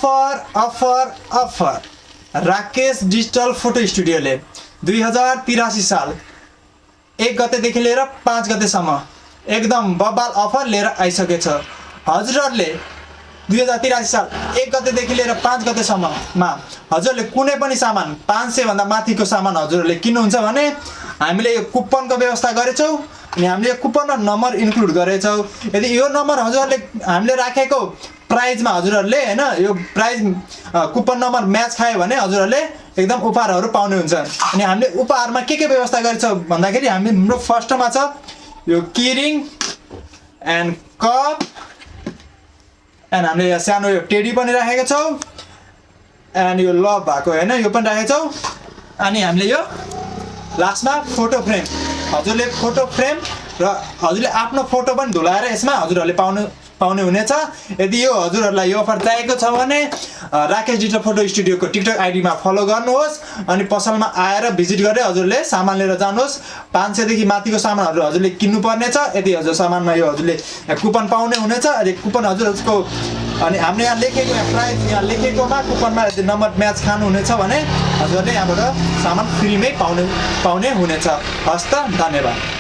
Offer offer offer Rakesh digital photo स्टुडियोले 2083 साल 1 गतेदेखि लिएर 5 गतेसम्म एकदम बब्बाल अफर लिएर आइसकेछ। हजुरहरूले 2083 साल 1 गतेदेखि लिएर 5 गतेसम्ममा हजुरहरूले कुनै पनि सामान 500 भन्दा माथिको सामान हजुरहरूले किन्नुहुन्छ भने हामीले यो कुपनको व्यवस्था गरेछौँ अनि हामीले यो कुपनमा नम्बर इन्क्लुड गरेछौँ। यदि यो नम्बर हजुरहरूले हामीले राखेको प्राइजमा हजुरहरूले हैन यो प्राइज कुपन नम्बर म्याच खायो भने हजुरहरूले एकदम उपहारहरू पाउने हुन्छ। अनि हामीले उपहारमा के व्यवस्था गरेछौँ भन्दाखेरि हाम्रो फर्स्टमा छ यो किरिङ एन्ड कप एन्ड हामीले यहाँ सानो यो टेडी पनि राखेको छौँ एन्ड यो लभ भएको हैन यो पनि राखेको छौँ। अनि हामीले यो लास्टमा फोटो फ्रेम हजुरले फोटो फ्रेम र हजुरले आफ्नो फोटो पनि धुलाएर यसमा हजुरहरूले पाउने हुनेछ। यदि यो हजुरहरूलाई यो अफर चाहिएको छ भने राकेश डिजिटल फोटो स्टुडियोको टिकटक आइडीमा फलो गर्नुहोस् अनि पसलमा आएर भिजिट गरेर हजुरले सामान लिएर जानुहोस्। 500 देखि माथिको सामानहरू हजुरले किन्नु पर्नेछ। यदि हजुर सामानमा यो हजुरले कुपन पाउने हुनेछ। यदि कुपन हजुरहरूको अनि हामीले यहाँ लेखेको प्राइस यहाँ लेखेकोमा कुपनमा यदि नम्बर म्याच खानु हुनेछ भने हजुरले यहाँबाट सामान फ्रीमै पाउने हुनेछ। हस् त, धन्यवाद।